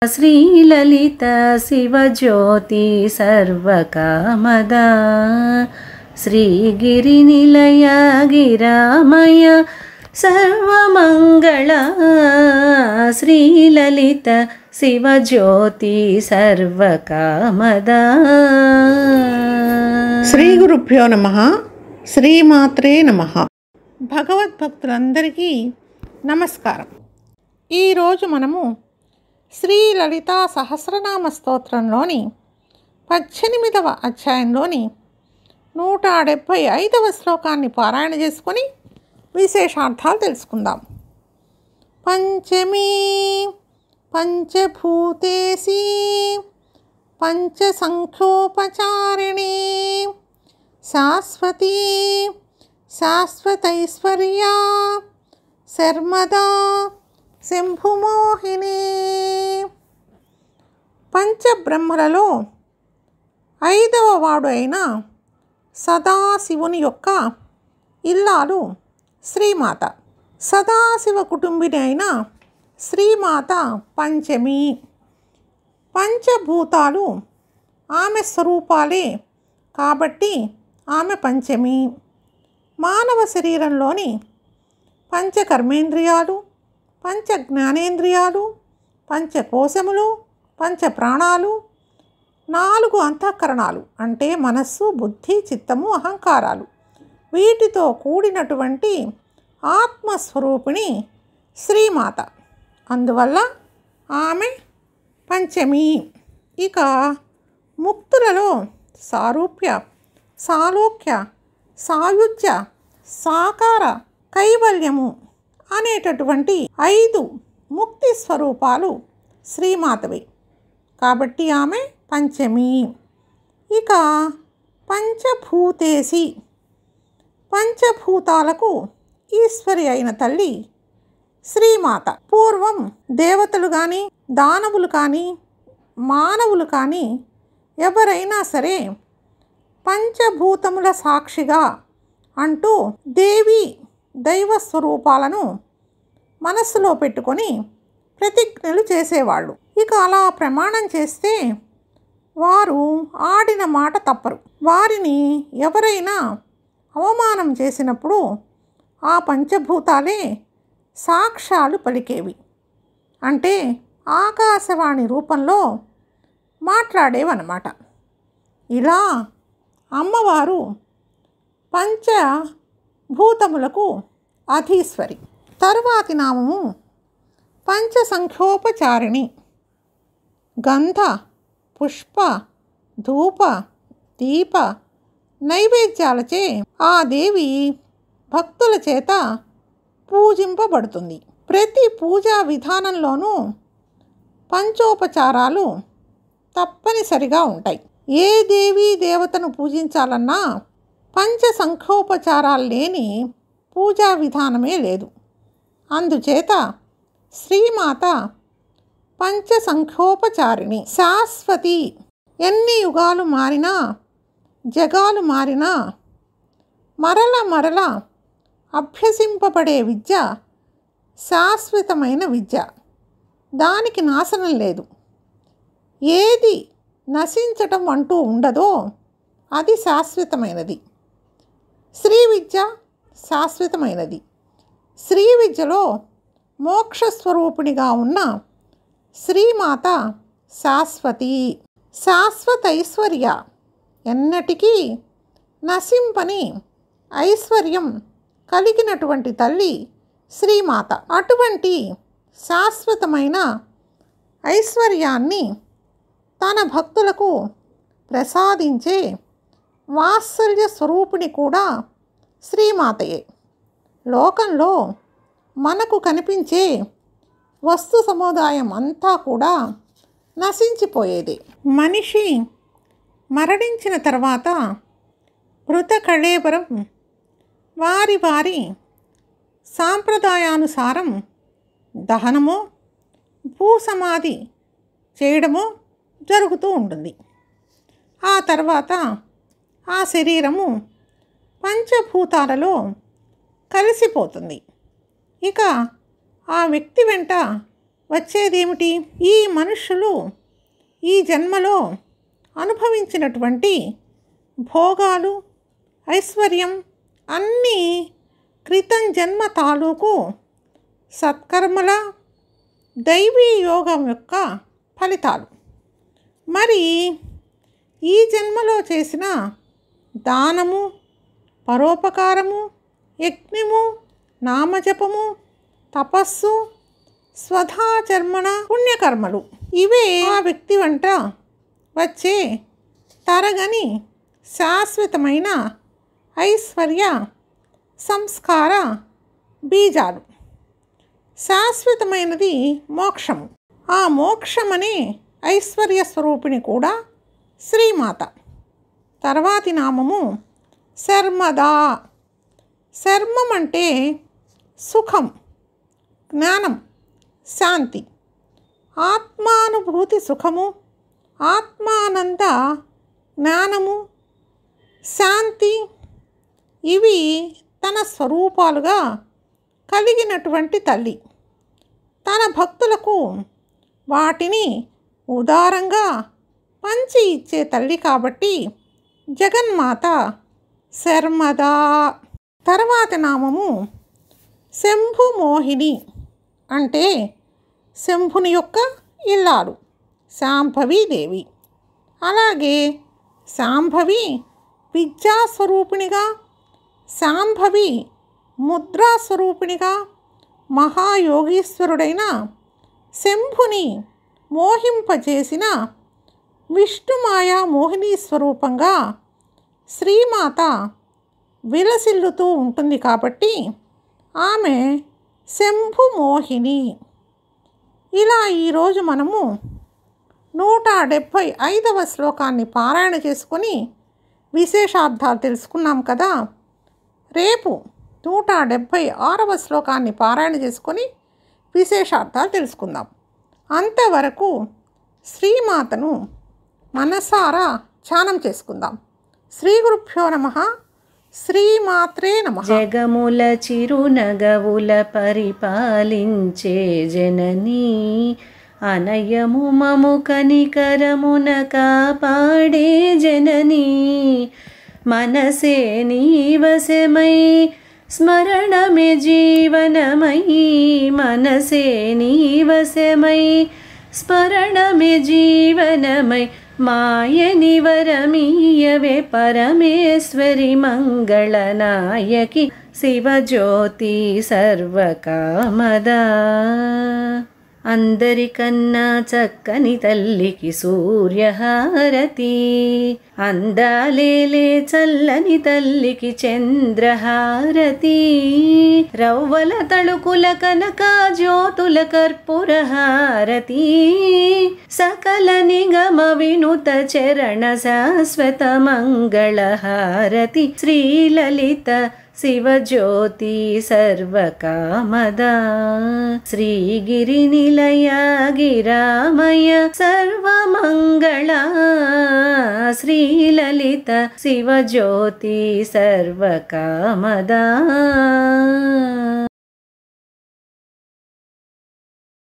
శ్రీలలిత శివజ్యోతి సర్వకామదా శ్రీగిరినిలయ గిరామయ సర్వమంగళ శ్రీలలిత శివజ్యోతి సర్వకామదా. శ్రీ గురుభ్యో నమః. శ్రీమాత్రే నమః. భగవద్భక్తులందరికీ నమస్కారం. ఈరోజు మనము శ్రీ లలితా సహస్రనామ స్తోత్రంలోని 18వ అధ్యాయంలోని 175వ శ్లోకాన్ని పారాయణ చేసుకొని విశేషార్థాలు తెలుసుకుందాం. పంచమీ పంచభూతేసి పంచసంఖ్యోపచారిణీ శాశ్వతీ శాశ్వతైశ్వర్యా శర్మదా శంభుమోహిని. పంచబ్రహ్మలలో 5వ వాడు అయిన సదాశివుని యొక్క ఇల్లాలు శ్రీమాత. సదాశివ కుటుంబిని అయిన శ్రీమాత పంచమి. పంచభూతాలు ఆమె స్వరూపాలే కాబట్టి ఆమె పంచమి. మానవ శరీరంలోని పంచకర్మేంద్రియాలు, పంచ జ్ఞానేంద్రియాలు, పంచకోశములు, పంచ ప్రాణాలు, 4 అంతఃకరణాలు అంటే మనస్సు, బుద్ధి, చిత్తము, అహంకారాలు, వీటితో కూడినటువంటి ఆత్మస్వరూపిణి శ్రీమాత. అందువల్ల ఆమె పంచమి. ఇక ముక్తులలో సారూప్య, సాలోక్య, సాయుజ్య, సాకార, కైవల్యము అనేటటువంటి 5 ముక్తి స్వరూపాలు శ్రీమాతవి కాబట్టి ఆమె పంచమి. ఇక పంచభూతేసి, పంచభూతాలకు ఈశ్వరి అయిన తల్లి శ్రీమాత. పూర్వం దేవతలు కానీ, దానవులు కానీ, మానవులు కానీ ఎవరైనా సరే పంచభూతముల సాక్షిగా అంటూ దేవి దైవ స్వరూపాలను మనస్సులో పెట్టుకొని ప్రతిజ్ఞలు చేసేవాళ్ళు. ఇక అలా ప్రమాణం చేస్తే వారు ఆడిన మాట తప్పరు. వారిని ఎవరైనా అవమానం చేసినప్పుడు ఆ పంచభూతాలే సాక్ష్యాలు పలికేవి. అంటే ఆకాశవాణి రూపంలో మాట్లాడేవన్నమాట. ఇలా అమ్మవారు పంచభూతములకు అధీశ్వరి. తరువాతి నామము పంచసంఖ్యోపచారిణి. గంధ, పుష్ప, ధూప, దీప నైవేద్యాలచే ఆ దేవి భక్తుల చేత పూజింపబడుతుంది. ప్రతి పూజా విధానంలోనూ పంచోపచారాలు తప్పనిసరిగా ఉంటాయి. ఏ దేవీ దేవతను పూజించాలన్నా పంచసంఖ్యోపచారాలు లేని పూజా విధానమే లేదు. అందుచేత శ్రీమాత పంచసంఖ్యోపచారిణి. శాశ్వతి. ఎన్ని యుగాలు మారినా, జగాలు మారినా మరల మరల అభ్యసింపబడే విద్య శాశ్వతమైన విద్య. దానికి నాశనం లేదు. ఏది నశించటం అంటూ ఉండదో అది శాశ్వతమైనది. శ్రీ విద్య శాశ్వతమైనది. శ్రీ విద్యలో మోక్షస్వరూపిణిగా ఉన్న శ్రీమాత శాశ్వతి. శాశ్వతైశ్వర్య. ఎన్నటికీ నశింపని ఐశ్వర్యం కలిగినటువంటి తల్లి శ్రీమాత. అటువంటి శాశ్వతమైన ఐశ్వర్యాన్ని తన భక్తులకు ప్రసాదించే వాత్సల్య స్వరూపిణి కూడా శ్రీమాతయే. లోకంలో మనకు కనిపించే వస్తు సముదాయం అంతా కూడా నశించిపోయేది. మనిషి మరణించిన తర్వాత మృత కళేబరం వారి వారి సాంప్రదాయానుసారం దహనమో భూసమాధి చేయడమో జరుగుతూ ఉంటుంది. ఆ తర్వాత ఆ శరీరము పంచభూతాలలో కలిసిపోతుంది. ఇక ఆ వ్యక్తి వెంట వచ్చేదేమిటి? ఈ మనుష్యులు ఈ జన్మలో అనుభవించినటువంటి భోగాలు, ఐశ్వర్యం అన్నీ క్రితం జన్మ తాలూకు సత్కర్మల, దైవీ యోగం యొక్క ఫలితాలు. మరి ఈ జన్మలో చేసిన దానము, పరోపకారము, యజ్ఞము, నామజపము, తపస్సు, స్వధాచర్మణ పుణ్యకర్మలు ఇవే ఆ వ్యక్తి వెంట వచ్చే తరగని శాశ్వతమైన ఐశ్వర్య సంస్కార బీజాలు. శాశ్వతమైనది మోక్షము. ఆ మోక్షమనే ఐశ్వర్య స్వరూపిణి కూడా శ్రీమాత. తర్వాతి నామము శర్మదా. శర్మం అంటే సుఖం, జ్ఞానం, శాంతి, ఆత్మానుభూతి సుఖము, ఆత్మానంద జ్ఞానము, శాంతి ఇవి తన స్వరూపాలుగా కలిగినటువంటి తల్లి. తన భక్తులకు వాటిని ఉదారంగా పంచి ఇచ్చే తల్లి కాబట్టి జగన్మాత శర్మదా. తర్వాతి నామము శంభుమోహిని అంటే శంభుని యొక్క ఇల్లాలు శాంభవీదేవి. అలాగే శాంభవి విద్యాస్వరూపిణిగా, శాంభవి ముద్రాస్వరూపిణిగా మహాయోగీశ్వరుడైన శంభుని మోహింపజేసిన విష్ణుమాయా మోహిని స్వరూపంగా శ్రీమాత విలసిల్లుతూ ఉంటుంది కాబట్టి ఆమె శంభుమోహిని. ఇలా ఈరోజు మనము 175వ శ్లోకాన్ని పారాయణ చేసుకొని విశేషార్థాలు తెలుసుకున్నాం కదా. రేపు 176వ శ్లోకాన్ని పారాయణ చేసుకొని విశేషార్థాలు తెలుసుకుందాం. అంతవరకు శ్రీమాతను మనసారా ధ్యానం చేసుకుందాం. శ్రీ గురుభ్యో నమః. శ్రీమాత్రే నమః. జగముల చిరునగవుల పరిపాలించే జననీ, అనయము మము కనికరమున కాపాడే జననీ, మనసే నీవశమై స్మరణమే జీవనమై, మనసే నీవశమై స్మరణమే జీవనమై, మాయని వరమీయవే పరమేశ్వరి మంగళనాయకి, శివజ్యోతి సర్వకామదా. అందరికన్నా చక్కని తల్లికి సూర్యహారతి, అందాలేలే చల్లని తల్లికి చంద్రహారతి, రవ్వల తళుకుల కనక జ్యోతుల కర్పూరహారతి, సకల నిగమ వినుత చరణ శాశ్వత మంగళహారతి, శ్రీలలిత శివజ్యోతి సర్వకామదా. శ్రీగిరినిలయ గిరామయ సర్వమంగళ, శ్రీలలిత శివజ్యోతి సర్వకామదా.